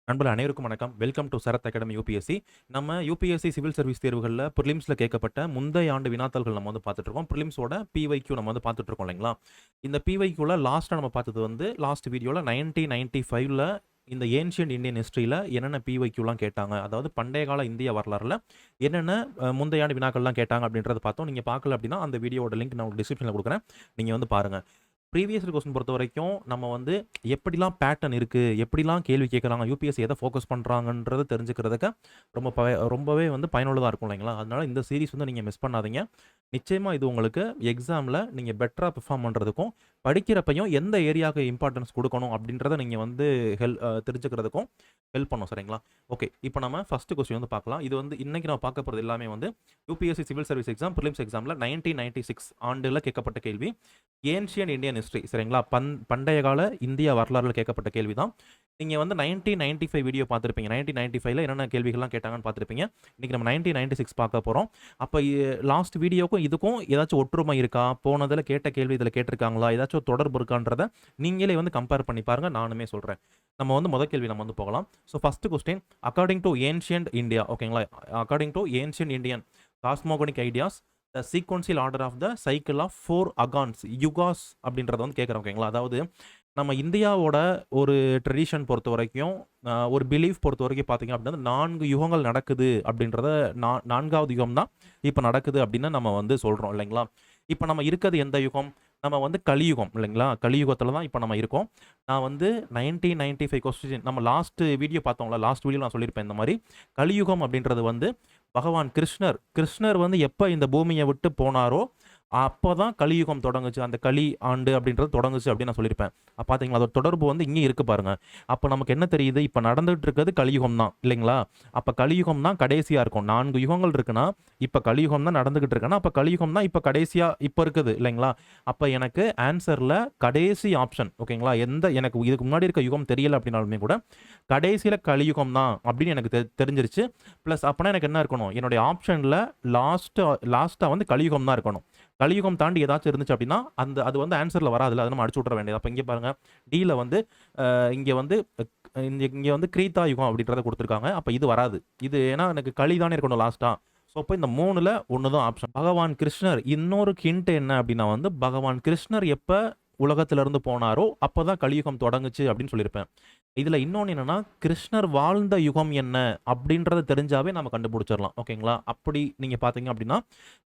நண்பர்கள் அனைவருக்கும் வணக்கம். Welcome to Sharath academy UPSC. நம்ம யூபிஎஸ்சி சிவில் சர்வீஸ் தேர்வுகள்ல பிரிலிம்ஸ்ல கேட்கப்பட்ட முந்தைய ஆண்டு வினாத்தாள்கள் நம்ம வந்து பார்த்துட்டு இருக்கோம். பிரிலிம்ஸோட பிஒய்க்யூ நம்ம வந்து பார்த்துட்டு இருக்கோம் இல்லைங்களா? இந்த பிஒய்க்யூல லாஸ்ட்டா நம்ம பார்த்தது வந்து லாஸ்ட் வீடியோல 1995ல இந்த ஏன்ஷியன்ட் இந்தியன் ஹிஸ்டரியில என்னென்ன பிஒய்க்யூலாம் கேட்டாங்க. அதாவது பண்டைய கால இந்திய வரலாறுல என்னென்ன முந்தைய ஆண்டு வினாக்கள்லாம் கேட்டாங்க அப்படின்றத பார்த்தோம். நீங்க பார்க்கல அப்படின்னா அந்த வீடியோவோட லிங்க் நான் டிஸ்கிரிப்ஷன்ல கொடுக்குறேன். நீங்க வந்து பாருங்க. ப்ரீவியஸ் கொஸ்டின் பொறுத்த வரைக்கும் நம்ம வந்து எப்படிலாம் பேட்டர்ன் இருக்குது, எப்படிலாம் கேள்வி கேட்குறாங்க, யூபிஎஸ்சி எதை ஃபோக்கஸ் பண்ணுறாங்கன்றதை தெரிஞ்சுக்கிறதுக்கு ரொம்பவே வந்து பயனுள்ளதாக இருக்கும் இல்லைங்களா? அதனால இந்த சீரிஸ் வந்து நீங்கள் மிஸ் பண்ணாதீங்க. நிச்சயமாக இது உங்களுக்கு எக்ஸாமில் நீங்கள் பெட்டராக பெர்ஃபார்ம் பண்ணுறதுக்கும், படிக்கிறப்பையும் எந்த ஏரியாவுக்கு இம்பார்ட்டன்ஸ் கொடுக்கணும் அப்படின்றத நீங்கள் வந்து தெரிஞ்சுக்கிறதுக்கும் ஹெல்ப் பண்ணும். சரிங்களா? ஓகே, இப்போ நம்ம ஃபஸ்ட்டு கொஸ்டின் வந்து பார்க்கலாம். இது வந்து இன்றைக்கி நம்ம பார்க்க போகிறது எல்லாமே வந்து UPSC civil service exam prelims எக்ஸாமில் 1996 ஆண்டில் கேட்கப்பட்ட கேள்வி. Ancient Indian history. சரிங்களா? பண்டைய கால இந்திய வரலாறுல கேட்கப்பட்ட கேள்வி தான். நீங்கள் வந்து 1995 வீடியோ பார்த்துருப்பீங்க. 1995ல என்னென்ன கேள்விகள்லாம் கேட்டாங்கன்னு பார்த்துருப்பீங்க. இன்றைக்கி நம்ம 1996 பார்க்க போகிறோம். அப்போ லாஸ்ட் வீடியோக்கும் இதுக்கும் ஏதாச்சும் ஒற்றுமை இருக்கா, போனதில் கேட்ட கேள்வி இதில் கேட்டிருக்காங்களா, ஏதாச்சும் தொடர்பு இருக்கான்றதை நீங்களே வந்து கம்பேர் பண்ணி பாருங்கள். நானுமே சொல்கிறேன். நம்ம வந்து முதல் கேள்வி நம்ம வந்து போகலாம். So first question, according to ancient India. ஓகேங்களா? According to ancient Indian cosmogonic ideas the sequential order of the cycle of 4 aeons yugas அப்படின்றத வந்து கேட்குறோம். ஓகேங்களா? அதாவது நம்ம இந்தியாவோட ஒரு ட்ரெடிஷன் பொறுத்த வரைக்கும், ஒரு பிலீஃப் பொறுத்த வரைக்கும் பார்த்தீங்க அப்படின்னா 4 யுகங்கள் நடக்குது அப்படின்றத 4வது யுகம் தான் இப்போ நடக்குது அப்படின்னு நம்ம வந்து சொல்கிறோம் இல்லைங்களா? இப்போ நம்ம இருக்கிறது எந்த யுகம்? நம்ம வந்து கலியுகம் இல்லைங்களா? கலியுகத்தில் தான் இப்போ நம்ம இருக்கோம். நான் வந்து 1995 கொஸ்டின் நம்ம லாஸ்ட் வீடியோ பார்த்தோம்ல, லாஸ்ட் வீடியோ நான் சொல்லியிருப்பேன் இந்த மாதிரி. கலியுகம் அப்படின்றது வந்து பகவான் கிருஷ்ணர் வந்து எப்போ இந்த பூமியை விட்டு போனாரோ அப்போ தான் கலியுகம் தொடங்குச்சு. அந்த கலி ஆண்டு அப்படின்றது தொடங்குச்சு அப்படின்னு நான் சொல்லியிருப்பேன். பார்த்தீங்களா? அதோட தொடர்பு வந்து இங்கே இருக்குது பாருங்கள். அப்போ நமக்கு என்ன தெரியுது? இப்போ நடந்துகிட்டு இருக்கிறது கலியுகம் தான் இல்லைங்களா? அப்போ கலியுகம் தான் கடைசியாக இருக்கும். 4 யுகங்கள் இருக்குன்னா இப்போ கலியுகம் தான் நடந்துகிட்டு இருக்குன்னா அப்போ கலியுகம் தான் இப்போ கடைசியாக இப்போ இருக்குது இல்லைங்களா? அப்போ எனக்கு ஆன்சரில் கடைசி ஆப்ஷன். ஓகேங்களா? எனக்கு இதுக்கு முன்னாடி இருக்க யுகம் தெரியலை அப்படின்னாலுமே கூட கடைசியில் கலியுகம் தான் அப்படின்னு எனக்கு தெரிஞ்சிருச்சு. ப்ளஸ் அப்போனா எனக்கு என்ன இருக்கணும்? என்னுடைய ஆப்ஷனில் லாஸ்ட்டாக வந்து கலியுகம் தான் இருக்கணும். கலியுகம் தாண்டி ஏதாச்சும் இருந்துச்சு அப்படின்னா அது வந்து ஆன்சரில் வராதுல்ல, அதை நம்ம அடிச்சு விட்ற வேண்டியது. அப்போ இங்கே பாருங்கள், டியில் வந்து இங்கே வந்து கிரீத்தா யுகம் அப்படின்றத கொடுத்துருக்காங்க. அப்போ இது வராது. இது ஏன்னா எனக்கு களி தானே இருக்கணும் லாஸ்ட்டாக. ஸோ அப்போ இந்த 3ல் ஒன்று தான் ஆப்ஷன். பகவான் கிருஷ்ணர் இன்னொரு ஹிண்ட் என்ன அப்படின்னா வந்து பகவான் கிருஷ்ணர் எப்போ உலகத்திலிருந்து போனாரோ அப்போ தான் கலியுகம் தொடங்குச்சு அப்படின்னு சொல்லியிருப்பேன். இதில் இன்னொன்று என்னென்னா, கிருஷ்ணர் வாழ்ந்த யுகம் என்ன அப்படின்றத தெரிஞ்சாவே நம்ம கண்டுபிடிச்சிடலாம். ஓகேங்களா? அப்படி நீங்கள் பார்த்தீங்க அப்படின்னா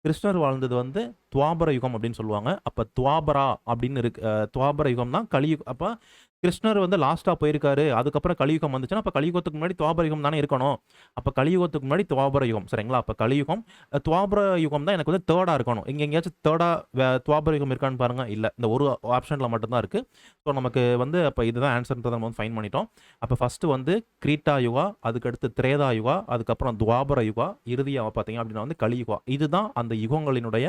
கிருஷ்ணர் வாழ்ந்தது வந்து துவாபர யுகம் அப்படின்னு சொல்லுவாங்க. அப்போ துவாபரா அப்படின்னு துவாபர யுகம் தான் கலியுகம். அப்போ கிருஷ்ணர் வந்து லாஸ்ட்டாக போயிருக்காரு, அதுக்கப்புறம் கலியுகம் வந்துச்சுன்னா அப்போ கலியுகத்துக்கு முன்னாடி துவாபர யுகம் தானே இருக்கணும். அப்போ கலியுகத்துக்கு முன்னாடி துவாபர யுகம். சரிங்களா? அப்போ கலியுகம் துவாபர யுகம் தான் எனக்கு வந்து தேர்டாக இருக்கணும். இங்கே எங்கேயாச்சும் தேர்டாக துவாபர யுகம் இருக்கான்னு பாருங்கள். இல்லை, இந்த ஒரு ஆப்ஷனில் மட்டும்தான் இருக்குது. ஸோ நமக்கு வந்து அப்போ இதுதான் ஆன்சர்ன்றதை நம்ம வந்து ஃபைன் பண்ணிட்டோம். அப்போ ஃபஸ்ட்டு வந்து கிரீட்டா யுகா, அதுக்கடுத்து திரேதா யுகா, அதுக்கப்புறம் துவாபர யுகா, இறுதியாக பார்த்தீங்க அப்படின்னா வந்து கலியுகா. இதுதான் அந்த யுகங்களினுடைய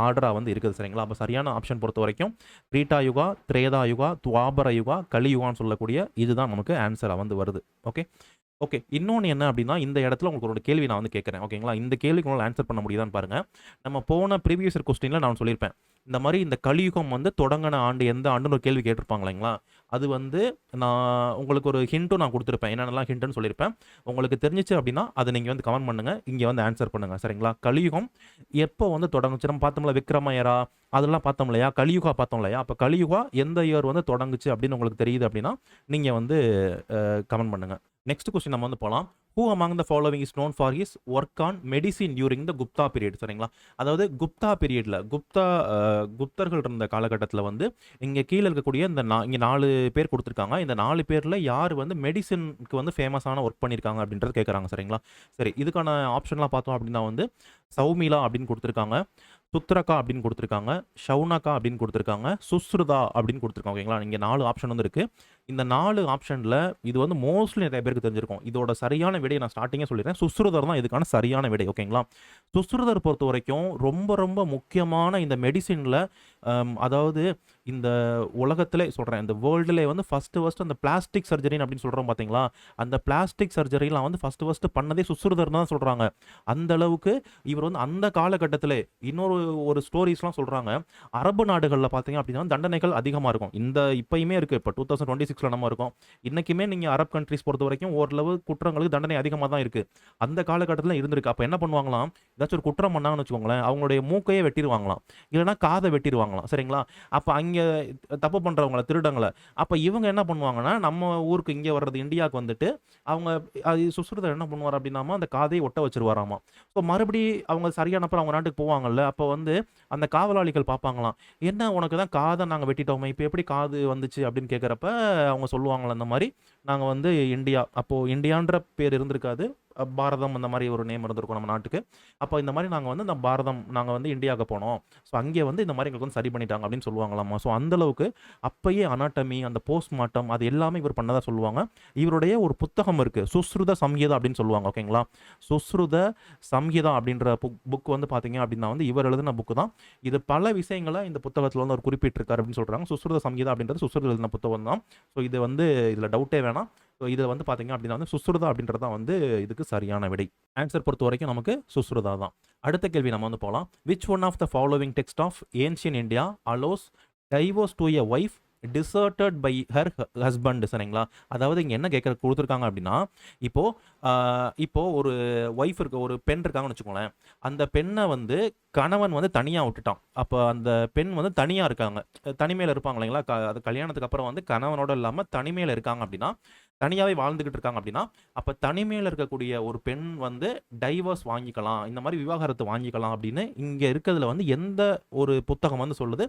ஆர்டராக வந்து இருக்குது. சரிங்களா? அப்போ சரியான ஆப்ஷன் பொறுத்த வரைக்கும் கிரீட்டா யுகா, திரேதா யுகா, துவாபர யுகா, கலியுகான்னு சொல்லக்கூடிய இதுதான் நமக்கு ஆன்சராக வந்து வருது. ஓகே, இன்னொன்று என்ன அப்படின்னா, இந்த இடத்துல உங்களுக்கு ஒரு கேள்வி நான் வந்து கேட்குறேன். ஓகேங்களா? இந்த கேள்விக்கு உங்களால் ஆன்சர் பண்ண முடியுதான்னு பாருங்கள். நம்ம போன ப்ரீவியஸ் கொஸ்டினில் நான் சொல்லியிருப்பேன், இந்த மாதிரி இந்த கலியுகம் வந்து தொடங்கின ஆண்டு எந்த ஆண்டுன்னு ஒரு கேள்வி கேட்டிருப்பாங்க இல்லைங்களா? அது வந்து நான் உங்களுக்கு ஒரு ஹிண்ட்டும் நான் கொடுத்துருப்பேன். என்னென்னலாம் ஹிண்ட்டுன்னு சொல்லியிருப்பேன். உங்களுக்கு தெரிஞ்சிச்சு அப்படின்னா அதை நீங்கள் வந்து கமெண்ட் பண்ணுங்கள், இங்கே வந்து ஆன்சர் பண்ணுங்கள். சரிங்களா? கலியுகம் எப்போ வந்து தொடங்குச்சு? நம்ம பார்த்தோம்ல, விக்ரமயரா அதெல்லாம் பார்த்தோம் இல்லையா? கலியுகா பார்த்தோம் இல்லையா? அப்போ கலியுகா எந்த இயர் வந்து தொடங்குச்சு அப்படின்னு உங்களுக்கு தெரியுது அப்படின்னா நீங்கள் வந்து கமெண்ட் பண்ணுங்கள். நெக்ஸ்ட் கொஸ்டின் நம்ம வந்து போகலாம். Who among the following is known for his work on medicine during the Gupta period. சரிங்களா? அதாவது குப்தா பீரியடில் குப்தர்கள் இருந்த காலகட்டத்தில் வந்து இங்கே கீழே இருக்கக்கூடிய இந்த இங்கே 4 பேர் கொடுத்துருக்காங்க. இந்த 4 பேரில் யார் வந்து மெடிசினுக்கு வந்து ஃபேமஸான ஒர்க் பண்ணியிருக்காங்க அப்படின்றது கேட்குறாங்க. சரிங்களா? சரி, இதுக்கான ஆப்ஷன்லாம் பார்த்தோம் அப்படின்னா வந்து சௌமிலா அப்படின்னு கொடுத்துருக்காங்க, சுத்ரகா அப்படின்னு கொடுத்துருக்காங்க, ஷவுனகா அப்படின்னு கொடுத்துருக்காங்க, சுஸ்ருதா அப்படின்னு கொடுத்துருக்காங்க. ஓகேங்களா? இங்கே 4 ஆப்ஷன் வந்து இருக்குது. இந்த 4 ஆப்ஷனில் இது வந்து மோஸ்ட்லி நிறைய பேருக்கு தெரிஞ்சிருக்கும். இதோட சரியான விடையை நான் ஸ்டார்டிங்கே சொல்லிடுறேன். சுஸ்ருதர் தான் இதுக்கான சரியான விடை. ஓகேங்களா? சுஸ்ருதர் பொறுத்த வரைக்கும் ரொம்ப ரொம்ப முக்கியமான இந்த மெடிசினில் அதாவது இந்த உலகத்திலே சொல்கிறேன், இந்த வேர்ல்டுலே வந்து ஃபஸ்ட்டு அந்த பிளாஸ்டிக் சர்ஜரின்னு அப்படின்னு சொல்கிறோம் பார்த்தீங்களா, அந்த பிளாஸ்டிக் சர்ஜரிலாம் வந்து ஃபஸ்ட்டு பண்ணதே சுஷ்ருதர் தான் சொல்கிறாங்க. அந்த அளவுக்கு இவர் வந்து அந்த காலகட்டத்திலே ஒரு ஸ்டோரிஸ்லாம் சொல்கிறாங்க. அரபு நாடுகளில் பார்த்தீங்க அப்படின்னா தண்டனைகள் அதிகமாக இருக்கும். இப்பயுமே இருக்குது. இப்போ 2026ல் நம்ம இருக்கோம். இன்றைக்குமே நீங்கள் அரப் கண்ட்ரிஸ் பொறுத்த வரைக்கும் ஓரளவு குற்றங்களுக்கு தண்டனை அதிகமாக தான் இருக்குது. அந்த காலகட்டத்தில் இருந்திருக்கு. அப்போ என்ன பண்ணுவாங்களாம், ஏதாச்சும் ஒரு குற்றம் பண்ணாங்கன்னு வச்சுக்கோங்களேன், அவங்களுடைய மூக்கையே வெட்டிடுவாங்களாம், இல்லைனா காதை வெட்டிடுவாங்களாம். சரிங்களா? அப்போ அங்கே தப்பு பண்ணுறவங்கள, திருடங்களை, அப்போ இவங்க என்ன பண்ணுவாங்கன்னா, நம்ம ஊருக்கு இங்கே வர்றது இந்தியாவுக்கு வந்துட்டு அவங்க சுஷ்ருதர் என்ன பண்ணுவார் அப்படின்னாமா, அந்த காதையை ஒட்ட வச்சிருவாராமா. ஸோ மறுபடி அவங்க சரியானப்போ அவங்க நாட்டுக்கு போவாங்கல்ல, அப்போ வந்து அந்த காவலாளிகள் பார்ப்பாங்களாம், என்ன உனக்கு தான் காதை நாங்கள் வெட்டிட்டோமே, இப்போ எப்படி காது வந்துச்சு அப்படின்னு கேட்குறப்ப அவங்க சொல்லுவாங்களா, இந்த மாதிரி நாங்கள் வந்து இந்தியா, அப்போது இந்தியான்ற பேர் இருந்திருக்காது, பாரதம் அந்த மாதிரி ஒரு நேம் இருந்திருக்கும் நம்ம நாட்டுக்கு. அப்போ இந்த மாதிரி நாங்கள் வந்து இந்த பாரதம், நாங்கள் வந்து இந்தியாவுக்கு போனோம், ஸோ அங்கே வந்து இந்த மாதிரி எங்களுக்கு வந்து சரி பண்ணிட்டாங்க அப்படின்னு சொல்லுவாங்களாமா. ஸோ அந்தளவுக்கு அப்பயே அனாட்டமி, அந்த போஸ்ட்மார்ட்டம், அது எல்லாமே இவர் பண்ணதாக சொல்லுவாங்க. இவருடைய ஒரு புத்தகம் இருக்குது, சுஸ்ருத சம்ஹிதா அப்படின்னு சொல்லுவாங்க. ஓகேங்களா? சுஸ்ருத சம்ஹிதா அப்படின்ற புக் வந்து பார்த்தீங்க அப்படின்னா வந்து இவர் எழுதின புக்கு தான் இது. பல விஷயங்களை இந்த புத்தகத்தில் வந்து அவர் குறிப்பிட்டிருக்காரு அப்படின்னு சொல்கிறாங்க. சுஸ்ருத சம்ஹிதா அப்படின்றது சுஸ்ருதர் எழுதின புத்தகம் தான். ஸோ இது வந்து இதில் டவுட்டே வேணாம். ஸோ இதில் வந்து பார்த்தீங்க அப்படின்னா வந்து சுஸ்ருதா அப்படின்றது தான் வந்து இதுக்கு சரியான விடை. ஆன்சர் பொறுத்த வரைக்கும் நமக்கு சுஸ்ருதா தான். அடுத்த கேள்வி நம்ம வந்து போகலாம். Which one of the following text of ancient India allows divorce to a wife deserted by her husband? சரிங்களா? அதாவது இங்கே என்ன கொடுத்துருக்காங்க அப்படின்னா, இப்போ ஒரு ஒய்ஃப் இருக்க, ஒரு பெண் இருக்காங்கன்னு வச்சுக்கோங்களேன், அந்த பெண்ணை வந்து கணவன் வந்து தனியாக விட்டுட்டான். அப்போ அந்த பெண் வந்து தனியாக இருக்காங்க, தனிமையில் இருப்பாங்க இல்லைங்களா? அது கல்யாணத்துக்கு அப்புறம் வந்து கணவனோட இல்லாமல் தனிமையில் இருக்காங்க அப்படின்னா, தனியாகவே வாழ்ந்துக்கிட்டு இருக்காங்க அப்படின்னா, அப்போ தனிமையில் இருக்கக்கூடிய ஒரு பெண் வந்து டைவர்ஸ் வாங்கிக்கலாம், இந்த மாதிரி விவாகரத்து வாங்கிக்கலாம் அப்படின்னு இங்கே இருக்கிறதுல வந்து எந்த ஒரு புத்தகம் வந்து சொல்லுது,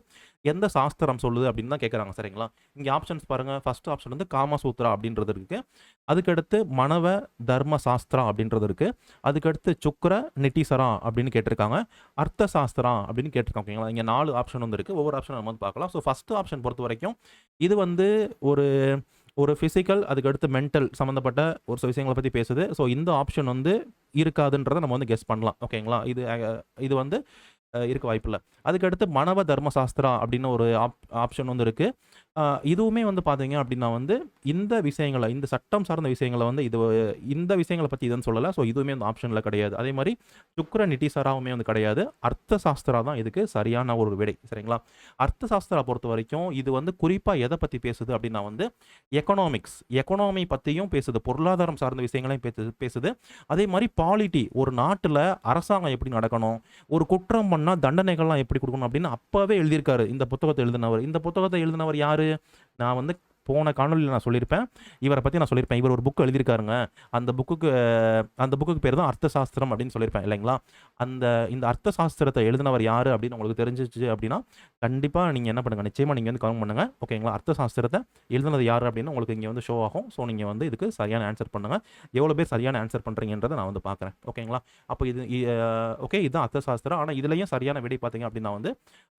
எந்த சாஸ்திரம் சொல்லுது அப்படின்னு தான் கேட்குறாங்க. சரிங்களா? இங்கே ஆப்ஷன்ஸ் பாருங்கள். ஃபர்ஸ்ட் ஆப்ஷன் வந்து காமசூத்ரா அப்படின்றது இருக்குது. அதுக்கடுத்து மனவ தர்ம சாஸ்திரா அப்படின்றது இருக்குது. அதுக்கடுத்து சுக்ர நிட்டிசரா அப்படின்னு கேட்டிருக்காங்க. அர்த்த சாஸ்திரா அப்படின்னு கேட்டிருக்காங்க. ஓகேங்களா? இங்கே 4 ஆப்ஷன் வந்து இருக்குது. ஒவ்வொரு ஆப்ஷன் நம்ம வந்து பார்க்கலாம். ஸோ ஃபஸ்ட்டு ஆப்ஷன் பொறுத்த வரைக்கும் இது வந்து ஒரு ஃபிசிக்கல், அதுக்கடுத்து மென்டல் சம்மந்தப்பட்ட ஒரு சில விஷயங்களை பற்றி பேசுது. ஸோ இந்த ஆப்ஷன் வந்து இருக்காதுன்றதை நம்ம வந்து கெஸ் பண்ணலாம். ஓகேங்களா? இது வந்து இருக்க வாய்ப்பில்லை. அதுக்கடுத்து மனவ தர்மசாஸ்திரா அப்படின்னு ஒரு ஆப்ஷன் வந்து இருக்குது. இதுவுமே வந்து பார்த்தீங்க அப்படின்னா வந்து இந்த விஷயங்களை, இந்த சட்டம் சார்ந்த விஷயங்களை வந்து இந்த விஷயங்களை பற்றி இதுன்னு சொல்லலை. ஸோ இதுவுமே அந்த ஆப்ஷனில் கிடையாது. அதே மாதிரி சுக்ர நிட்டிசராவுமே வந்து கிடையாது. அர்த்த சாஸ்திரா தான் இதுக்கு சரியான ஒரு விடை. சரிங்களா? அர்த்த சாஸ்திரா பொறுத்த வரைக்கும் இது வந்து குறிப்பாக எதை பற்றி பேசுது அப்படின்னா வந்து எக்கனாமி பற்றியும் பேசுது, பொருளாதாரம் சார்ந்த விஷயங்களையும் பேசுது. அதே மாதிரி பாலிட்டி, ஒரு நாட்டில் அரசாங்கம் எப்படி நடக்கணும், ஒரு குற்றம் பண்ணால் தண்டனைகள்லாம் எப்படி கொடுக்கணும் அப்படின்னு அப்போவே எழுதியிருக்காரு இந்த புத்தகத்தை எழுதினவர். இந்த புத்தகத்தை எழுதினவர் யார்? நான் வந்து போன காணொலியில் நான் சொல்லியிருப்பேன், இவரை பற்றி நான் சொல்லியிருப்பேன். இவர் ஒரு புக் எழுதியிருக்காருங்க. அந்த புக்குக்கு பேர் தான் அர்த்த சாஸ்திரம் அப்படின்னு சொல்லியிருப்பேன் இல்லைங்களா? இந்த அர்த்த சாஸ்திரத்தை எழுதினவர் யார் அப்படின்னு உங்களுக்கு தெரிஞ்சிச்சு அப்படின்னா கண்டிப்பாக நீங்கள் என்ன பண்ணுங்கள், நிச்சயமாக நீங்கள் வந்து கமெண்ட் பண்ணுங்கள். ஓகேங்களா? அர்த்த சாஸ்திரத்தை எழுதினது யார் அப்படின்னு உங்களுக்கு இங்கே வந்து ஷோ ஆகும். ஸோ நீங்கள் வந்து இதுக்கு சரியான ஆன்சர் பண்ணுங்கள். எவ்வளோ பேர் சரியான ஆன்சர் பண்ணுறீங்கன்றதை நான் வந்து பார்க்குறேன். ஓகேங்களா? அப்போ இதுதான் அர்த்த சாஸ்திரம். ஆனால் இதுலேயும் சரியான விடை பார்த்தீங்க அப்படின்னா வந்து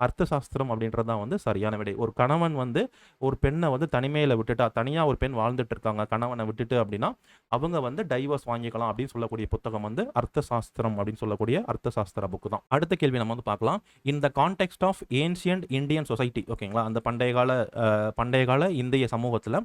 அர்த்த சாஸ்திரம் அப்படின்றது தான் வந்து சரியான விடை. ஒரு கணவன் வந்து ஒரு பெண்ணை வந்து தனிமையில் விட்டுட்டா, தனியாக ஒரு பெண் வாழ்ந்துட்டு இருக்காங்க கணவனை விட்டுட்டு அப்படின்னா, அவங்க வந்து டைவர்ஸ் வாங்கிக்கலாம் அப்படின்னு சொல்லக்கூடிய புத்தகம் வந்து அர்த்த சாஸ்திரம் அப்படின்னு சொல்லக்கூடிய அர்த்த சாஸ்திர புக்கு தான். அடுத்த கேள்வி நம்ம வந்து பார்க்கலாம். In the context of ancient Indian society, ஓகேங்களா, அந்த பண்டைய கால இந்திய சமூகத்தில்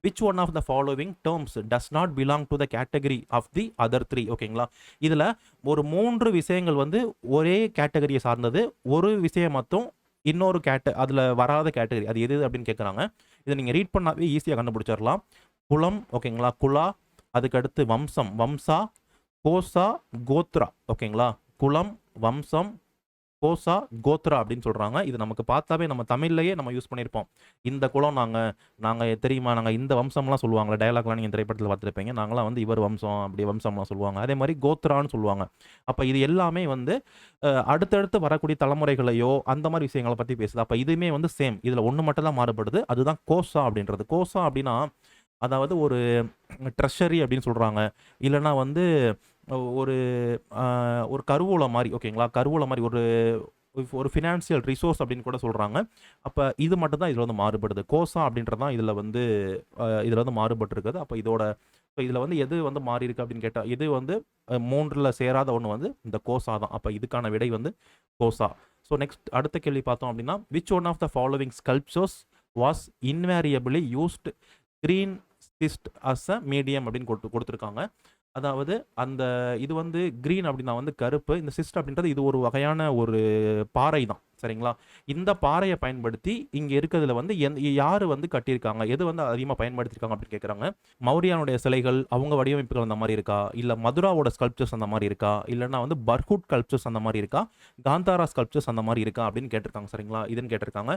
which one of the following terms does not belong to the category of the other 3? ஓகேங்களா? இதில் ஒரு 3 விஷயங்கள் வந்து ஒரே கேட்டகரியை சார்ந்தது, ஒரு விஷயம் மட்டும் இன்னொரு அதில் வராத கேட்டகரி, அது எது அப்படின்னு கேட்குறாங்க. இதை நீங்கள் ரீட் பண்ணாவே ஈஸியாக கண்டுபிடிச்சிடலாம். குலம், ஓகேங்களா, குலா, அதுக்கடுத்து வம்சா, கோசா, கோத்ரா. ஓகேங்களா? குலம், வம்சம், கோசா, கோத்ரா அப்படின்னு சொல்கிறாங்க. இது நமக்கு பார்த்தாவே நம்ம தமிழ்லையே நம்ம யூஸ் பண்ணியிருப்போம். இந்த குலம் நாங்கள் தெரியுமா, நாங்கள் இந்த வம்சம்லாம் சொல்லுவாங்களே, டயலாக்லாம் நீங்கள் திரைப்படத்தில் பார்த்துருப்பீங்க. நாங்களாம் வந்து இவர் வம்சம், அப்படி வம்சம்லாம் சொல்லுவாங்க. அதே மாதிரி கோத்ரான்னு சொல்லுவாங்க. அப்போ இது எல்லாமே வந்து அடுத்தடுத்து வரக்கூடிய தலைமுறைகளையோ அந்த மாதிரி விஷயங்களை பற்றி பேசுது. அப்போ இதுவுமே வந்து சேம். இதில் ஒன்று மட்டும் தான் மாறுபடுது, அதுதான் கோசா அப்படின்றது. கோசா அப்படின்னா அதாவது ஒரு ட்ரெஷரி அப்படின்னு சொல்கிறாங்க, இல்லைனா வந்து ஒரு ஒரு கருவூலம் மாதிரி. ஓகேங்களா? கருவூலம் மாதிரி ஒரு ஃபினான்ஷியல் ரிசோர்ஸ் அப்படின்னு கூட சொல்கிறாங்க. அப்போ இது மட்டும் தான் இதில் வந்து மாறுபடுது. கோசா அப்படின்றது தான் இதில் வந்து மாறுபட்டுருக்குது. அப்போ இதில் வந்து எது வந்து மாறி இருக்கு அப்படின்னு கேட்டால், இது வந்து 3ல் சேராத ஒன்று வந்து இந்த கோசா தான். அப்போ இதுக்கான விடை வந்து கோசா. ஸோ நெக்ஸ்ட் அடுத்த கேள்வி பார்த்தோம் அப்படின்னா, which one of the following sculptures was invariably used green schist as a medium அப்படின்னு கொடுத்துருக்காங்க. அதாவது அந்த இது வந்து கிரீன் அப்படின்னா வந்து கருப்பு, இந்த சிஸ்ட் அப்படின்றது இது ஒரு வகையான ஒரு பாறை தான், சரிங்களா? இந்த பாறையை பயன்படுத்தி இங்கே இருக்கிறதுல வந்து யார் வந்து கட்டியிருக்காங்க, எது வந்து அதிகமாக பயன்படுத்தியிருக்காங்க அப்படின்னு கேட்குறாங்க. மௌரியானுடைய சிலைகள் அவங்க வடிவமைப்புகள் அந்த மாதிரி இருக்கா, இல்லை மதுராவோட ஸ்கல்ப்சர்ஸ் அந்த மாதிரி இருக்கா, இல்லைன்னா வந்து பர்ஹூட் ஸ்கல்ப்சர்ஸ் அந்த மாதிரி இருக்கா, காந்தாரா ஸ்கல்ப்சர்ஸ் அந்த மாதிரி இருக்கா அப்படின்னு கேட்டிருக்காங்க, சரிங்களா? இதுன்னு கேட்டிருக்காங்க.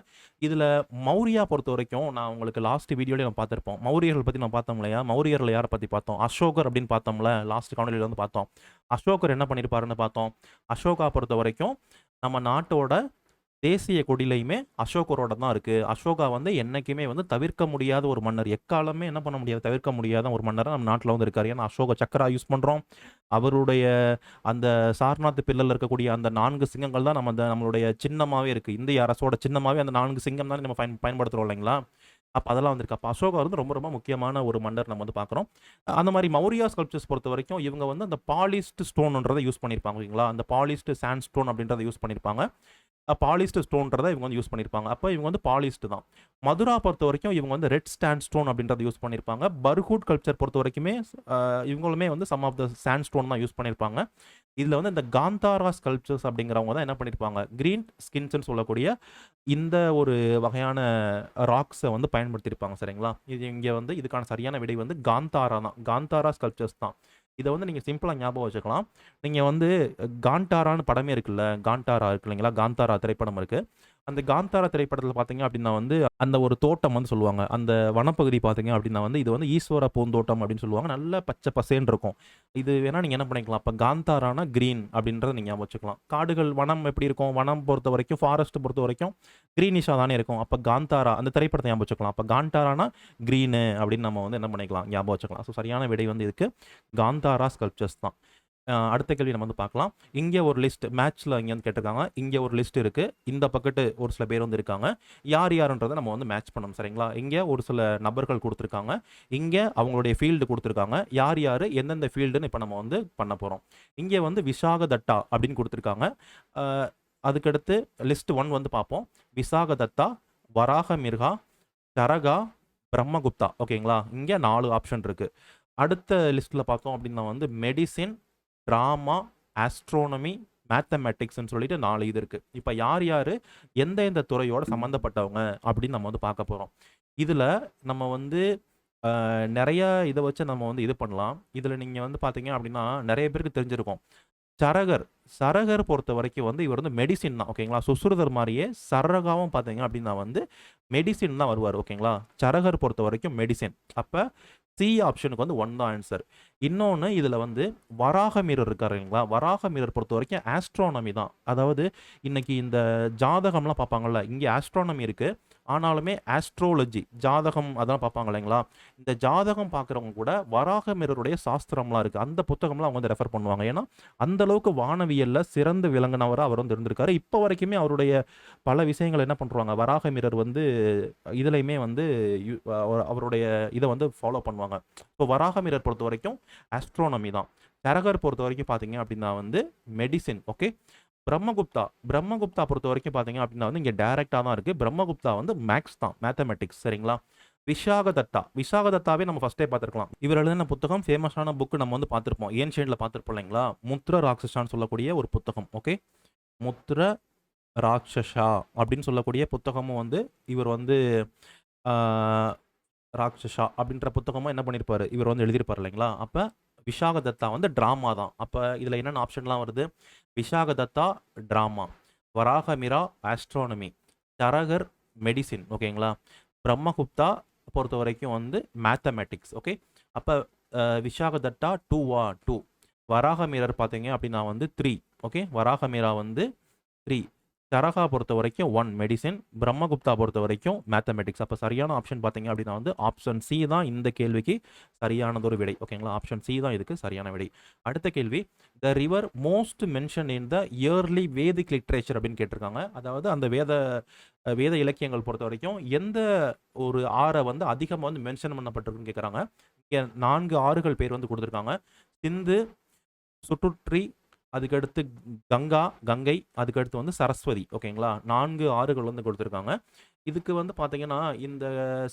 இதில் மௌரியா பொறுத்த வரைக்கும் நான் உங்களுக்கு லாஸ்ட் வீடியோலேயே நம்ம பார்த்துருப்போம். மௌரியர்கள் பற்றி நம்ம பார்த்தோம் இல்லையா? மௌரியர்கள் யாரை பற்றி பார்த்தோம்? அசோகர் அப்படின்னு பார்த்தோம்ல, லாஸ்ட் காணொலியில் வந்து பார்த்தோம். அசோகர் என்ன பண்ணியிருப்பாருன்னு பார்த்தோம். அசோகா பொறுத்த வரைக்கும் நம்ம நாட்டோட தேசிய கொடியிலையுமே அசோகரோட தான் இருக்குது. அசோகா வந்து என்றைக்குமே வந்து தவிர்க்க முடியாத ஒரு மன்னர், எக்காலமே என்ன பண்ண முடியாது, தவிர்க்க முடியாத ஒரு மன்னராக நம்ம நாட்டில் வந்து இருக்கார். ஏன்னா அசோக சக்கரா யூஸ் பண்ணுறோம். அவருடைய அந்த சார்நாத் பில்லரில் இருக்கக்கூடிய அந்த 4 சிங்கங்கள் தான் நம்மளுடைய சின்னமாகவே இருக்குது. இந்திய அரசோட சின்னமாகவே அந்த 4 சிங்கம் தான் நம்ம பயன்படுத்துகிறோம் இல்லைங்களா? அப்போ அதெல்லாம் வந்திருக்கு. அப்போ அசோகா வந்து ரொம்ப ரொம்ப முக்கியமான ஒரு மன்னர் நம்ம வந்து பார்க்குறோம். அந்த மாதிரி மௌரியா ஸ்கல்ப்சர்ஸ் பொறுத்த வரைக்கும் இவங்க வந்து அந்த பாலிஸ்ட் ஸ்டோன்ன்றதை யூஸ் பண்ணியிருப்பாங்க, ஓகேங்களா? அந்த பாலிஸ்ட் சாண்ட் ஸ்டோன் அப்படின்றத யூஸ் பண்ணியிருப்பாங்க. பாலிஸ்ட் ஸ்டோன்றதை இவங்க வந்து யூஸ் பண்ணியிருப்பாங்க. அப்போ இவங்க வந்து பாலிஸ்ட் தான். மதுரா பொறுத்த வரைக்கும் இவங்க வந்து ரெட் ஸ்டாண்ட் ஸ்டோன் அப்படின்றத யூஸ் பண்ணியிருப்பாங்க. பர்ஹூட் கல்ச்சர் பொறுத்த வரைக்குமே இவங்களுமே வந்து some of the sand stone தான் யூஸ் பண்ணியிருப்பாங்க. இதில் வந்து இந்த காந்தாரா ஸ்கல்ப்சர்ஸ் அப்படிங்கிறவங்க தான் என்ன பண்ணியிருப்பாங்க, கிரீன் ஸ்கின்ஸ்ன்னு சொல்லக்கூடிய இந்த ஒரு வகையான ராக்ஸை வந்து பயன்படுத்தியிருப்பாங்க, சரிங்களா? இது இங்கே வந்து இதுக்கான சரியான விடை வந்து காந்தாரா தான். காந்தாரா ஸ்கல்ப்சர்ஸ் தான். இதை வந்து நீங்கள் சிம்பிளாக ஞாபகம் வச்சுக்கலாம். நீங்கள் வந்து காந்தாரான்னு படமே இருக்குல்ல, காந்தாரா இருக்கு இல்லைங்களா? காந்தாரா திரைப்படம் இருக்குது. அந்த காந்தாரா திரைப்படத்தில் பார்த்தீங்க அப்படின்னா வந்து அந்த ஒரு தோட்டம் வந்து சொல்லுவாங்க. அந்த வனப்பகுதி பார்த்தீங்க அப்படின்னா வந்து இது வந்து ஈஸ்வர பூந்தோட்டம் அப்படின்னு சொல்லுவாங்க. நல்ல பச்சை பசேன்னு இருக்கும். இது வேணால் நீங்கள் என்ன பண்ணிக்கலாம், அப்போ காந்தாரானா கிரீன் அப்படின்றத நீங்கள் ஞாபகம் வச்சுக்கலாம். காடுகள் வனம் எப்படி இருக்கும், வனம் பொறுத்த வரைக்கும் ஃபாரஸ்ட் பொறுத்த வரைக்கும் க்ரீனிஷாக தானே இருக்கும். அப்போ காந்தாரா அந்த திரைப்படத்தை ஞாபகம் வச்சுக்கலாம். அப்போ காந்தாரானா க்ரீனு அப்படின்னு நம்ம வந்து என்ன பண்ணிக்கலாம், ஞாபகம் வச்சுக்கலாம். ஸோ சரியான விடை வந்து இதுக்கு காந்தாரா ஸ்கல்ப்சர்ஸ் தான். அடுத்த கேள்வி நம்ம வந்து பார்க்கலாம். இங்கே ஒரு லிஸ்ட் மேட்ச்சில் இங்கே வந்து கேட்டிருக்காங்க. இங்கே ஒரு லிஸ்ட் இருக்குது. இந்த பக்கத்து ஒரு சில பேர் வந்து இருக்காங்க. யார் யாருன்றதை நம்ம வந்து மேட்ச் பண்ணணும், சரிங்களா? இங்கே ஒரு சில நபர்கள் கொடுத்துருக்காங்க. இங்கே அவங்களுடைய ஃபீல்டு கொடுத்துருக்காங்க. யார் யார் எந்தெந்த ஃபீல்டுன்னு இப்போ நம்ம வந்து பண்ண போகிறோம். இங்கே வந்து விசாகதத்தா அப்படின்னு கொடுத்துருக்காங்க. அதுக்கடுத்து லிஸ்ட் 1 வந்து பார்ப்போம். விசாகதத்தா, வராக மிர்கா, சரகா, பிரம்மகுப்தா, ஓகேங்களா? இங்கே 4 ஆப்ஷன் இருக்குது. அடுத்த லிஸ்ட்டில் பார்த்தோம் அப்படின்னா வந்து மெடிசின், ட்ராமா, ஆஸ்ட்ரோனமி, மேத்தமெட்டிக்ஸ்ன்னு சொல்லிட்டு 4 இது இருக்குது. இப்போ யார் யார் எந்த துறையோட சம்மந்தப்பட்டவங்க அப்படின்னு நம்ம வந்து பார்க்க போகிறோம். இதில் நம்ம வந்து நிறைய இதை வச்சு நம்ம வந்து இது பண்ணலாம். இதில் நீங்கள் வந்து பார்த்தீங்க அப்படின்னா நிறைய பேருக்கு தெரிஞ்சிருக்கும். சரகர் பொறுத்த வரைக்கும் வந்து இவர் வந்து மெடிசின் தான், ஓகேங்களா? சுசுருதர் மாதிரியே சரகாவும் பார்த்தீங்க அப்படின்னா வந்து மெடிசின் தான் வருவார், ஓகேங்களா? சரகர் பொறுத்த வரைக்கும் மெடிசின். அப்போ சி ஆப்ஷனுக்கு வந்து 1 தான் ஆன்சர். இன்னொன்று இதில் வந்து வராக மிரர் இருக்காரு இல்லைங்களா? வராக மிரர் பொறுத்த வரைக்கும் ஆஸ்ட்ரானமி தான். அதாவது இன்னைக்கு இந்த ஜாதகம்லாம் பார்ப்பாங்கள்ல, இங்கே ஆஸ்ட்ரானமி இருக்குது. ஆனாலுமே ஆஸ்ட்ரோலஜி ஜாதகம் அதெல்லாம் பார்ப்பாங்க இல்லைங்களா? இந்த ஜாதகம் பார்க்குறவங்க கூட வராக மிரருடைய சாஸ்திரம்லாம் இருக்குது. அந்த புத்தகம்லாம் அவங்க வந்து ரெஃபர் பண்ணுவாங்க. ஏன்னா அந்தளவுக்கு வானவியலில் சிறந்து விளங்கினவராக அவர் வந்து இருந்திருக்காரு. இப்போ வரைக்குமே அவருடைய பல விஷயங்கள் என்ன பண்ணுறாங்க, வராக மிரர் வந்து இதுலையுமே வந்து அவருடைய இதை வந்து ஃபாலோ பண்ணுவாங்க. ஸோ வராக மிரர் பொறுத்த வரைக்கும் ஆஸ்ட்ரோனமி தான். சரகர் பொறுத்த வரைக்கும் பார்த்தீங்க அப்படின்னா வந்து மெடிசின், ஓகே? பிரம்மகுப்தா பொறுத்த வரைக்கும் பார்த்தீங்க அப்படின்னா வந்து இங்கே டைரெக்டாக தான் இருக்குது. பிரம்மகுப்தா வந்து மேக்ஸ் தான், மேத்தமெட்டிக்ஸ், சரிங்களா? விசாகதத்தாவே நம்ம ஃபஸ்ட்டே பார்த்துருக்கலாம். இவர் எழுதின புத்தகம் ஃபேமஸான புக்கு நம்ம வந்து பார்த்துருப்போம், ஏன்ஷியன்ட்ல பார்த்துருப்போம் இல்லைங்களா? முத்ர ராட்சசான்னு சொல்லக்கூடிய ஒரு புத்தகம், ஓகே? முத்ர ராட்சசா அப்படின்னு சொல்லக்கூடிய புத்தகமும் வந்து இவர் வந்து ராட்சசா அப்படின்ற புத்தகமும் என்ன பண்ணியிருப்பார், இவர் வந்து எழுதியிருப்பார் இல்லைங்களா? அப்போ விசாகதத்தா வந்து ட்ராமா தான். அப்போ இதில் என்னென்ன ஆப்ஷன்லாம் வருது? விசாகதத்தா ட்ராமா, வராகமிரா ஆஸ்ட்ரானமி, சரகர் மெடிசின், ஓகேங்களா? பிரம்மகுப்தா பொறுத்த வரைக்கும் வந்து மேத்தமெட்டிக்ஸ், ஓகே? அப்போ விசாகதத்தா 2 வராகமிரர் பார்த்தீங்க அப்படின்னா வந்து 3, ஓகே? வராகமிரா வந்து 3, சரகா பொறுத்த வரைக்கும் 1 மெடிசின், பிரம்மகுப்தா பொறுத்த வரைக்கும் மேத்தமெட்டிக்ஸ். அப்போ சரியான ஆப்ஷன் பார்த்தீங்க அப்படின்னா வந்து ஆப்ஷன் சி தான் இந்த கேள்விக்கு சரியானதொரு விடை, ஓகேங்களா? ஆப்ஷன் சி தான் இதுக்கு சரியான விடை. அடுத்த கேள்வி, the river most mention in the yearly Vedic literature அப்படின்னு கேட்டிருக்காங்க. அதாவது அந்த வேத இலக்கியங்கள் பொறுத்த வரைக்கும் எந்த ஒரு ஆறை வந்து அதிகமாக வந்து மென்ஷன் பண்ணப்பட்டிருக்குன்னு கேட்குறாங்க. இங்கே 4 ஆறுகள் பேர் வந்து கொடுத்துருக்காங்க. சிந்து, சுட்டுட்ரி, அதுக்கடுத்து கங்கா, கங்கை, அதுக்கடுத்து வந்து சரஸ்வதி. ஓகேங்களா? 4 ஆறுகள் வந்து கொடுத்துருக்காங்க. இதுக்கு வந்து பார்த்தீங்கன்னா, இந்த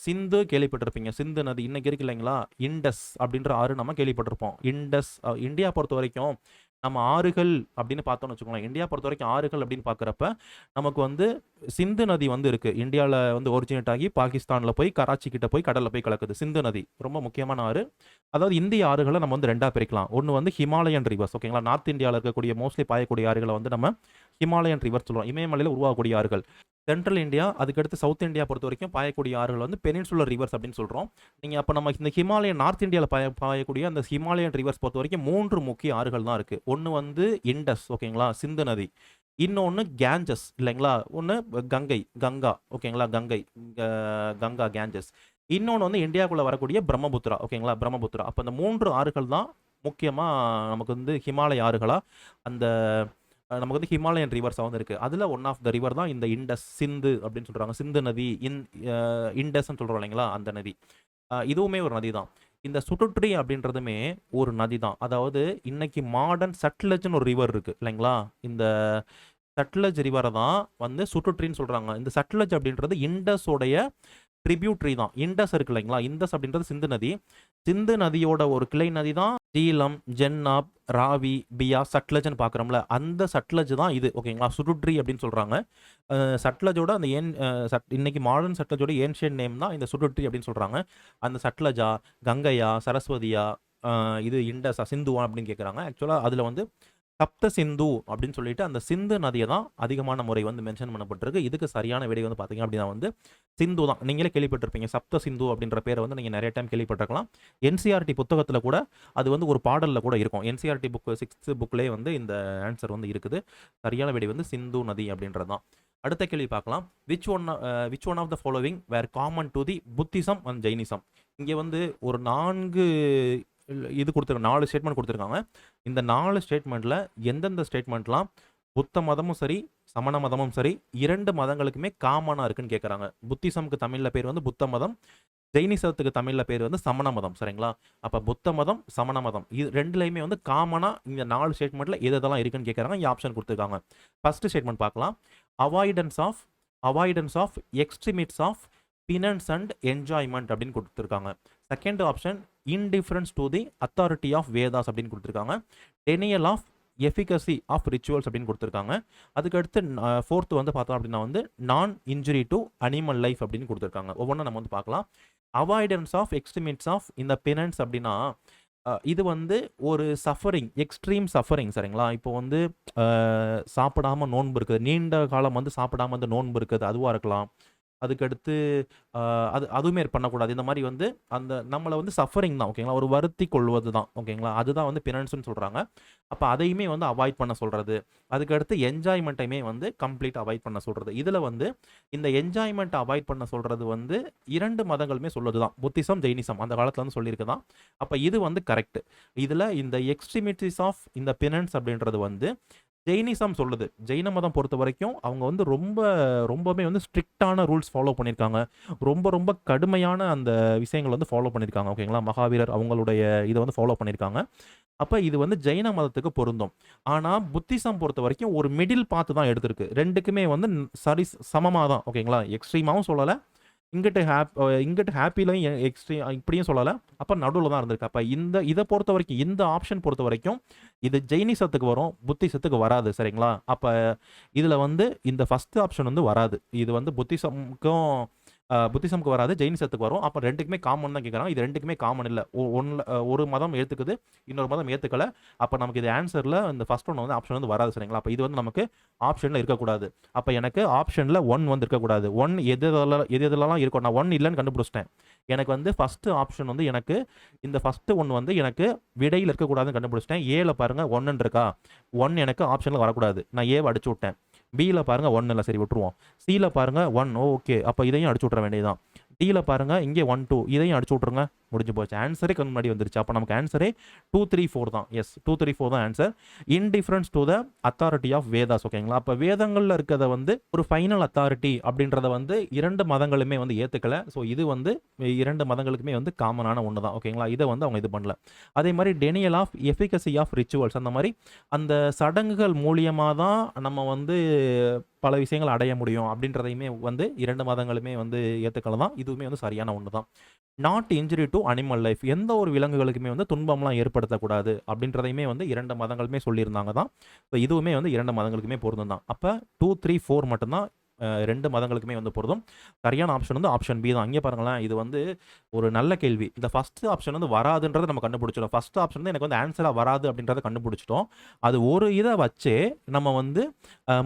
சிந்து கேள்விப்பட்டிருப்பீங்க. சிந்து நதி இன்னைக்கு இருக்கு இல்லைங்களா? இண்டஸ் அப்படின்ற ஆறு நம்ம கேள்விப்பட்டிருப்போம். இண்டஸ் இந்தியா பொறுத்தவரைக்கும் நம்ம ஆறுகள் அப்படின்னு பார்த்தோம்னு வச்சுக்கோங்களேன். இந்தியா பொறுத்தவரைக்கும் ஆறுகள் அப்படின்னு பார்க்குறப்ப, நமக்கு வந்து சிந்து நதி வந்து இருக்கு. இந்தியால வந்து ஒரிஜினேட் ஆகி பாகிஸ்தான்ல போய் கராச்சி கிட்ட போய் கடல்ல போய் கலக்குது. சிந்து நதி ரொம்ப முக்கியமான ஆறு. அதாவது இந்திய ஆறுகள நம்ம வந்து 2ஆ பிரிக்கலாம். ஒண்ணு வந்து ஹிமாலயன் ரிவர்ஸ். ஓகேங்களா? நார்த் இந்தியால இருக்கக்கூடிய மோஸ்ட்லி பாயக்கூடிய ஆறுகள வந்து நம்ம ஹிமாலயன் ரிவர் சொல்லுவோம். இமயமலையில உருவாகக்கூடிய ஆறுகள். சென்ட்ரல் இந்தியா, அதுக்கடுத்து சவுத் இந்தியா பொறுத்தவரைக்கும் பாயக்கூடிய ஆறுகள் வந்து பெனின்சுலர் ரிவர்ஸ் அப்படின்னு சொல்றோம். நீங்க அப்ப நம்ம இந்த ஹிமாலயன் நார்த் இந்தியால பாயக்கூடிய அந்த ஹிமாலயன் ரிவர்ஸ் பொறுத்தவரைக்கும் 3 முக்கிய ஆறுகள் தான் இருக்கு. ஒண்ணு வந்து இண்டஸ். ஓகேங்களா? சிந்து நதி. இன்னொன்னு கேஞ்சஸ் இல்லைங்களா? ஒண்ணு கங்கை, கங்கா. ஓகேங்களா? கங்கை, கங்கா, கேஞ்சஸ். இன்னொன்னு வந்து இந்தியாக்குள்ள வரக்கூடிய பிரம்மபுத்திரா. ஓகேங்களா? பிரம்மபுத்திரா. அப்ப இந்த 3 ஆறுகள் தான் முக்கியமா நமக்கு வந்து ஹிமாலய ஆறுகளா அந்த நமக்கு வந்து ஹிமாலயன் ரிவர்ஸா வந்து இருக்கு. அதுல ஒன் ஆஃப் த ரிவர் தான் இந்த இண்டஸ், சிந்து அப்படின்னு சொல்றாங்க. சிந்து நதி, இண்டஸ்ன்னு சொல்றோம் இல்லைங்களா? அந்த நதி. இதுவுமே ஒரு நதி தான். இந்த சுட்டுட்ரி அப்படின்றதுமே ஒரு நதி தான். அதாவது இன்னைக்கு மாடர்ன் சட்லஜ்னு ஒரு ரிவர் இருக்கு இல்லைங்களா? இந்த சட்லஜ் ரிவரை தான் வந்து சுட்டுட்ரின்னு சொல்றாங்க. இந்த சட்லஜ் அப்படின்றது இண்டஸோடைய ட்ரிபியூட்ரி தான். இண்டஸ் இருக்கு இல்லைங்களா? இண்டஸ் அப்படின்றது சிந்து நதி. சிந்து நதியோட ஒரு கிளை நதி தான் ஜீலம், ஜென்னாப், ராவி, பியா, சட்லஜ்னு பார்க்குறோம்ல. அந்த சட்லஜ் தான் இது. ஓகேங்களா? சுட்டுட்ரி அப்படின்னு சொல்றாங்க. சட்லஜோட அந்த இன்னைக்கு மாடர்ன் சட்லஜோட ஏன்ஷியன் நேம் தான் இந்த சுட்டுட்ரி அப்படின்னு சொல்றாங்க. அந்த சட்லஜா, கங்கையா, சரஸ்வதியா, இது இண்டஸா, சிந்துவா அப்படின்னு கேட்குறாங்க. ஆக்சுவலாக அதில் வந்து சப்த சிந்து அப்படின்னு சொல்லிட்டு அந்த சிந்து நதியை தான் அதிகமான முறை வந்து மென்ஷன் பண்ணப்பட்டிருக்கு. இதுக்கு சரியான விடை வந்து பார்த்தீங்க அப்படின்னா வந்து சிந்து தான். நீங்களே கேள்விப்பட்டிருப்பீங்க. சப்த சிந்து அப்படின்ற பேரை வந்து நீங்கள் நிறைய டைம் கேள்விப்பட்டிருக்கலாம். என்சிஆர்டி புத்தகத்தில் கூட அது வந்து ஒரு பாடலில் கூட இருக்கும். என்சிஆர்டி புக் 6th புக்லேயே வந்து இந்த ஆன்சர் வந்து இருக்குது. சரியான விடை வந்து சிந்து நதி அப்படின்றது தான். அடுத்த கேள்வி பார்க்கலாம். Which one of the following were common to the Buddhism and Jainism. இங்கே வந்து ஒரு 4 இது கொடுத்துருக்காங்க. 4 ஸ்டேட்மெண்ட் கொடுத்துருக்காங்க. இந்த 4 ஸ்டேட்மெண்ட்டில் எந்தெந்த ஸ்டேட்மெண்ட்லாம் புத்த மதமும் சரி, சமண மதமும் சரி, 2 மதங்களுக்குமே காமனாக இருக்குன்னு கேட்குறாங்க. புத்திசம்க்கு தமிழில் பேர் வந்து புத்த மதம், ஜெயினிசத்துக்கு தமிழில் பேர் வந்து சமண மதம். சரிங்களா? அப்போ புத்த மதம், சமண மதம் இது ரெண்டுலையுமே வந்து காமனாக இந்த 4 ஸ்டேட்மெண்ட்டில் எதெல்லாம் இருக்குன்னு கேட்குறாங்க. இங்கே ஆப்ஷன் கொடுத்துருக்காங்க. ஃபர்ஸ்ட் ஸ்டேட்மெண்ட் பார்க்கலாம். Avoidance of extremities of penance and enjoyment அப்படின்னு கொடுத்துருக்காங்க. Second option indifference to the authority of Vedas அப்படின்னு கொடுத்துருக்காங்க. Denial of efficacy of rituals அப்படின்னு கொடுத்துருக்காங்க. அதுக்கடுத்து ஃபோர்த்து வந்து பார்த்தோம் அப்படின்னா வந்து நான் இன்ஜுரி டு அனிமல் லைஃப் அப்படின்னு கொடுத்துருக்காங்க. ஒவ்வொன்றும் நம்ம வந்து பார்க்கலாம். அவாய்டன்ஸ் ஆஃப் எக்ஸ்ட்ரீமிட்ஸ் ஆஃப் இந்த பினன்ஸ் அப்படின்னா இது வந்து ஒரு சஃபரிங், எக்ஸ்ட்ரீம் சஃபரிங். சரிங்களா? இப்போ வந்து சாப்பிடாம நோன்பு இருக்குது, நீண்ட காலம் வந்து சாப்பிடாம வந்து நோன்பு இருக்குது, அதுவாக இருக்கலாம். அதுக்கடுத்து அதுவுமே பண்ணக்கூடாது. இந்த மாதிரி வந்து அந்த நம்மளை வந்து சஃபரிங் தான். ஓகேங்களா? ஒரு வருத்தி கொள்வது தான். ஓகேங்களா? அதுதான் வந்து பினன்ஸ்னு சொல்கிறாங்க. அப்போ அதையுமே வந்து அவாய்ட் பண்ண சொல்கிறது. அதுக்கடுத்து என்ஜாய்மெண்ட்டையுமே வந்து கம்ப்ளீட் அவாய்ட் பண்ண சொல்கிறது. இதில் வந்து இந்த என்ஜாய்மெண்ட்டை அவாய்ட் பண்ண சொல்கிறது வந்து 2 மதங்களுமே சொல்லுது தான். புத்திசம், ஜெயினிசம் அந்த காலத்தில் வந்து சொல்லியிருக்கு தான். அப்போ இது வந்து கரெக்ட். இதில் இந்த எக்ஸ்ட்ரீமிட்டிஸ் ஆஃப் இந்த பினன்ஸ் அப்படின்றது வந்து ஜெயினிசம் சொல்லுது. ஜெயின மதம் பொறுத்த வரைக்கும் அவங்க வந்து ரொம்பவே வந்து ஸ்ட்ரிக்டான ரூல்ஸ் ஃபாலோ பண்ணியிருக்காங்க. ரொம்ப கடுமையான அந்த விஷயங்கள் வந்து ஃபாலோ பண்ணியிருக்காங்க. ஓகேங்களா? மகாவீரர் அவங்களுடைய இதை வந்து ஃபாலோ பண்ணியிருக்காங்க. அப்போ இது வந்து ஜெயின மதத்துக்கு பொருந்தும். ஆனால் புத்திசம் பொறுத்த வரைக்கும் ஒரு மிடில் பாத்து தான் எடுத்திருக்கு. ரெண்டுக்குமே வந்து சமமாக தான். ஓகேங்களா? எக்ஸ்ட்ரீமாகவும் சொல்லலை, இங்கிட்டு ஹாப்பிலையும் எக்ஸ்ட்ரீம் இப்படியும் சொல்லலை. அப்போ நடுவில் தான் இருந்திருக்கு. அப்போ இதை பொறுத்த வரைக்கும், இந்த ஆப்ஷன் பொறுத்த வரைக்கும் இது ஜெயினிசத்துக்கு வரும், புத்திசத்துக்கு வராது. சரிங்களா? அப்போ இதில் வந்து இந்த ஃபஸ்ட் ஆப்ஷன் வந்து வராது. இது வந்து புத்திசம்க்கு வராது, ஜெயினிசத்துக்கு வரும். அப்போ ரெண்டுக்குமே காமன் தான் கேட்குறாங்க. இது ரெண்டுக்குமே காமன் இல்லை. ஒரு மதம் ஏற்றுக்குது, இன்னொரு மதம் ஏற்றுக்கலை. அப்போ நமக்கு இது ஆன்சரில் இந்த ஃபஸ்ட் ஒன்று வந்து ஆப்ஷன் வந்து வராது. சரிங்களா? அப்போ இது வந்து நமக்கு ஆப்ஷனில் இருக்கக்கூடாது. அப்போ எனக்கு ஆப்ஷனில் 1 வந்து இருக்கக்கூடாது. 1 எதெல்லாம் இருக்கும். நான் 1 இல்லைன்னு கண்டுபிடிச்சிட்டேன். எனக்கு வந்து ஃபஸ்ட்டு ஆப்ஷன் வந்து எனக்கு இந்த ஃபஸ்ட்டு 1 வந்து எனக்கு விடையில் இருக்கக்கூடாதுன்னு கண்டுபிடிச்சிட்டேன். ஏல பாருங்கள் 1 இருக்கா, 1 எனக்கு ஆப்ஷனில் வரக்கூடாது. நான் ஏவை அடிச்சு விட்டேன். பியில் பாருங்கள் 1 இல்லை, சரி விட்டுருவோம். சியில் பாருங்கள் 1, ஓகே, அப்போ இதையும் அடிச்சு விட்ற வேண்டியதுதான். டியில் பாருங்கள் இங்கே 1 2 இதையும் அடிச்சு விட்ருங்க. முடிஞ்சு போச்சு. ஆன்சரே கண் முன்னாடி வந்துருச்சு. அப்போ நமக்கு ஆன்சரே 2, 3, 4 தான். எஸ் 2, 3, 4 தான் answer. Indifference to the authority of Vedas. ஓகேங்களா? அப்போ வேதங்களில் இருக்கிறத வந்து ஒரு ஃபைனல் அத்தாரிட்டி அப்படின்றத வந்து 2 மதங்களுமே வந்து ஏற்றுக்கல. ஸோ இது வந்து 2 மதங்களுக்குமே வந்து காமனான ஒன்று தான். ஓகேங்களா? இதை வந்து அவங்க இது பண்ணல. அதே மாதிரி denial of efficacy of rituals, அந்த மாதிரி அந்த சடங்குகள் மூலியமாக தான் நம்ம வந்து பல விஷயங்கள் அடைய முடியும் அப்படின்றதையுமே வந்து 2 மதங்களுமே வந்து ஏற்றுக்கல தான். இதுவுமே வந்து சரியான ஒன்று தான். Not injury to animal life, எந்த ஒரு விலங்குகளுக்குமே வந்து துன்பம்லாம் ஏற்படுத்தக்கூடாது அப்படின்றதையுமே வந்து 2 மதங்களுமே சொல்லியிருந்தாங்க தான். ஸோ இதுவுமே வந்து 2 மதங்களுக்குமே பொருந்தும் தான். அப்போ 2, 3, 4 மட்டும்தான் 2 மதங்களுக்குமே வந்து பொருந்தும். சரியான ஆப்ஷன் வந்து ஆப்ஷன் பி தான். இங்கே பாருங்களேன், இது வந்து ஒரு நல்ல கேள்வி. இந்த ஃபர்ஸ்ட் ஆப்ஷன் வந்து வராதுன்றதை நம்ம கண்டுபிடிச்சிடும். ஃபர்ஸ்ட் ஆப்ஷன் வந்து எனக்கு வந்து ஆன்சராக வராது அப்படின்றத கண்டுபிடிச்சிட்டோம். அது ஒரு இதை வச்சே நம்ம வந்து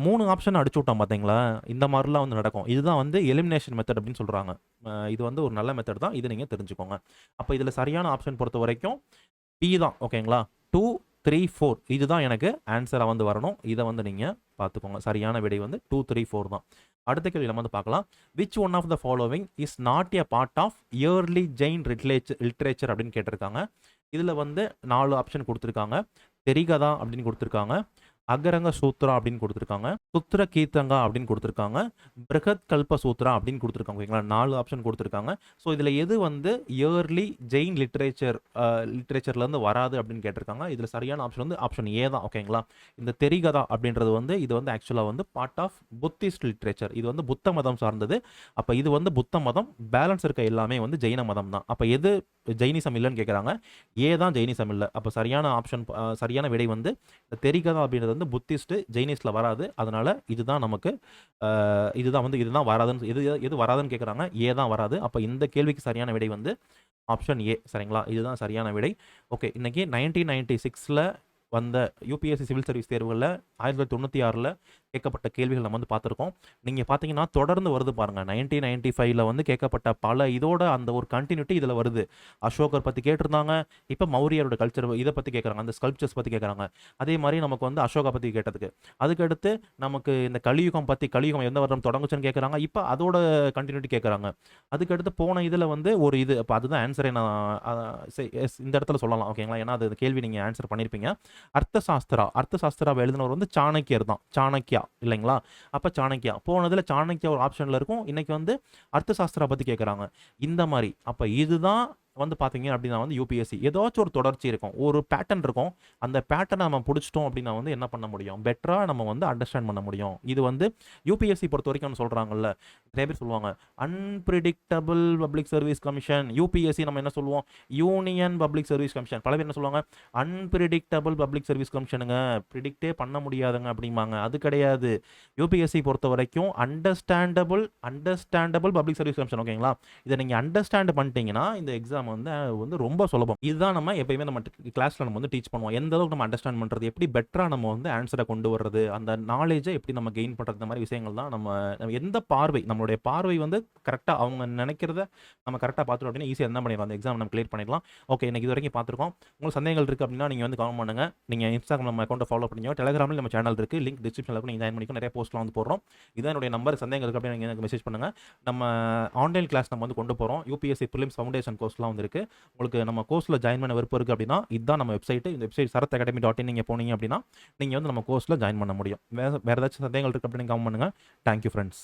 3 ஆப்ஷன் அடிச்சு விட்டோம் பார்த்தீங்களா? இந்த மாதிரிலாம் வந்து நடக்கும். இதுதான் வந்து எலிமினேஷன் மெத்தட் அப்படின்னு சொல்கிறாங்க. இது வந்து ஒரு நல்ல மெத்தட் தான். இது நீங்கள் தெரிஞ்சுக்கோங்க. அப்போ இதில் சரியான ஆப்ஷன் பொறுத்த வரைக்கும் பி தான். ஓகேங்களா? 2, 3, 4 இதுதான் எனக்கு ஆன்சராக வந்து வரணும். இதை வந்து நீங்கள் பார்த்துக்கோங்க. சரியான விடை வந்து 2, 3, 4 தான். அடுத்த கேள்வி நம்ம வந்து பார்க்கலாம். Which one of the following is not a part of early Jain literature அப்படின்னு கேட்டிருக்காங்க. இதில் வந்து 4 ஆப்ஷன் கொடுத்துருக்காங்க. தெரிகதா அப்படின்னு கொடுத்துருக்காங்க, அகரங்க சூத்ரா அப்படின்னு கொடுத்துருக்காங்க, சுத்ர கீர்த்தங்கா அப்படின்னு கொடுத்துருக்காங்க, பிருகத் கல்ப சூத்ரா அப்படின்னு கொடுத்துருக்காங்க. ஓகேங்களா? 4 ஆப்ஷன் கொடுத்துருக்காங்க. ஸோ இதில் எது வந்து இயர்லி ஜெயின் லிட்ரேச்சர்லேருந்து வராது அப்படின்னு கேட்டிருக்காங்க. இதில் சரியான ஆப்ஷன் வந்து ஆப்ஷன் ஏ தான். ஓகேங்களா? இந்த தெரிகதா அப்படின்றது வந்து இது வந்து ஆக்சுவலாக வந்து பார்ட் ஆஃப் புத்திஸ்ட் லிட்ரேச்சர். இது வந்து புத்த மதம் சார்ந்தது. அப்போ இது வந்து புத்த மதம், பேலன்ஸ் இருக்க எல்லாமே வந்து ஜெயின மதம் தான். அப்போ எது ஜெயினிசம் இல்லைன்னு கேட்குறாங்க. ஏ தான் ஜெயினிசம் இல்லை. அப்போ சரியான ஆப்ஷன், சரியான விடை வந்து தெரிகதா அப்படின்றது வந்து புத்திஸ்ட், ஜெயினிஸ்டில் வராது. அதனால இதுதான் நமக்கு இதுதான் வராதுன்னு எது வராதுன்னு கேட்குறாங்க. ஏ தான் வராது. அப்போ இந்த கேள்விக்கு சரியான விடை வந்து ஆப்ஷன் ஏ. சரிங்களா? இதுதான் சரியான விடை. ஓகே, இன்னைக்கு 1996 வந்த யூபிஎஸ்சி சிவில் சர்வீஸ் தேர்வுகளில் 1996 கேட்கப்பட்ட கேள்விகள் நம்ம வந்து பார்த்துருக்கோம். நீங்கள் பார்த்தீங்கன்னா தொடர்ந்து வருது பாருங்கள். 1995 வந்து கேட்கப்பட்ட பல இதோட அந்த ஒரு கண்டினியூட்டி இதில் வருது. அசோகர் பற்றி கேட்டிருந்தாங்க. இப்போ மௌரியரோட கல்ச்சர் இதை பற்றி கேட்குறாங்க, அந்த ஸ்கல்ப்சர்ஸ் பற்றி கேட்குறாங்க. அதே மாதிரி நமக்கு வந்து அசோகா பற்றி கேட்டதுக்கு, அதுக்கடுத்து நமக்கு இந்த கலியுகம் எந்த வருடம் தொடங்குச்சுன்னு கேட்குறாங்க. இப்போ அதோட கண்டினியூட்டி கேட்குறாங்க. அதுக்கடுத்து போன இதில் வந்து ஒரு இது, இப்போ அதுதான் ஆன்சரை நான் இந்த இடத்துல சொல்லலாம். ஓகேங்களா? ஏன்னா அது கேள்வி நீங்கள் ஆன்சர் பண்ணியிருப்பீங்க. அர்த்தசாஸ்திராவை எழுதினவர் வந்து சாணக்கியர் தான். சாணக்கியா இல்லைங்களா? அப்போ சாணக்கியா போனதில் சாணக்கியா ஒரு ஆப்ஷனில் இருக்கும். இன்னைக்கு வந்து அர்த்தசாஸ்திரா பற்றி கேட்குறாங்க. இந்த மாதிரி அப்போ இதுதான் வந்து பார்த்தீங்க அப்படின்னா வந்து யூபிஎஸ்சி ஏதாச்சும் ஒரு தொடர்ச்சி இருக்கும், ஒரு பேட்டர்ன் இருக்கும். அந்த பேட்டர்னை நம்ம பிடிச்சிட்டோம் அப்படின்னா வந்து என்ன பண்ண முடியும், பெட்டராக நம்ம வந்து அண்டர்ஸ்டாண்ட் பண்ண முடியும். இது வந்து யூபிஎஸ்சி பொறுத்த வரைக்கும் சொல்கிறாங்கல்ல, நிறைய பேர் சொல்லுவாங்க unpredictable public service commission. UPSC நம்ம என்ன சொல்லுவோம், யூனியன் பப்ளிக் சர்வீஸ் கமிஷன். பல பேர் என்ன சொல்லுவாங்க, அன்பிரிடிக்டபிள் பப்ளிக் சர்வீஸ் கமிஷனுங்க, ப்ரிடிக்டே பண்ண முடியாதுங்க அப்படிம்பாங்க. அது கிடையாது. யூபிஎஸ்சி பொறுத்த வரைக்கும் அண்டர்ஸ்டாண்டபிள் பப்ளிக் சர்வீஸ் கமிஷன். ஓகேங்களா? இதை நீங்கள் அண்டர்ஸ்டாண்ட் பண்ணிட்டீங்கன்னா இந்த எக்ஸாம் வந்து ரொம்ப சுலபம். இதுதான் நம்ம எப்பயுமே நம்ம கிளாஸ்ல நம்ம வந்து டீச் பண்ணுவோம். எந்த அளவுக்கு நம்ம அண்டர்ஸ்டாண்ட் பண்றது, எப்படி பெட்டரா நம்ம வந்து ஆன்சரை கொண்டு வர்றது, அந்த நாலேஜை எப்படி நம்ம கெயின் பண்றது, இந்த மாதிரி விஷயங்கள் தான் நம்ம எந்த பார்வை, நம்மளுடைய பார்வை வந்து கரெக்டாக அவங்க நினைக்கிறத நம்ம கரெக்டாக பார்த்துட்டோம் அப்படின்னா ஈஸியாக என்ன பண்ணிடலாம், அந்த எக்ஸாம் நம்ம கிளியர் பண்ணிடலாம். ஓகே, இன்னைக்கு இது வரைக்கும் பார்த்துருக்கோம். உங்களுக்கு சந்தேகங்கள் இருக்குது அப்படின்னா நீங்கள் வந்து கமெண்ட் பண்ணுங்க. நீங்கள் இன்ஸ்டாகிராம் நம்ம அக்கௌண்ட்டை ஃபாலோ பண்ணிக்கோ. டெலிகிராமில் நம்ம சேனல் இருக்குது, லிங்க் டிஸ்கிரிப்ஷனில் இருக்கும். நீங்கள் ஜாயின் பண்ணிக்கோ. நிறைய போஸ்ட்லாம் வந்து போடுறோம். இதான் என்னுடைய நம்பர். சந்தேகங்கள் இருக்குது அப்படின்னு எனக்கு மெசேஜ் பண்ணுங்க. நம்ம ஆன்லைன் கிளாஸ் நம்ம வந்து கொண்டு போகிறோம். யூபிஎஸ்சி ப்ரிலிம்ஸ் ஃபவுண்டேஷன் கோர்ஸ்லாம் வந்து இருக்குது. உங்களுக்கு நம்ம கோர்ஸில் ஜாயின் பண்ண விருப்பம் இருக்குது அப்படின்னா இதுதான் நம்ம வெப்சைட். இந்த வெப்சைட் sarathacademy.in நீங்கள் போனீங்க அப்படின்னா நீங்கள் வந்து நம்ம கோர்ஸில் ஜாயின் பண்ண முடியும். வேறு ஏதாச்சும் சந்தேகங்கள் இருக்குது அப்படின்னு கமெண்ட் பண்ணுங்கள். Thank you friends.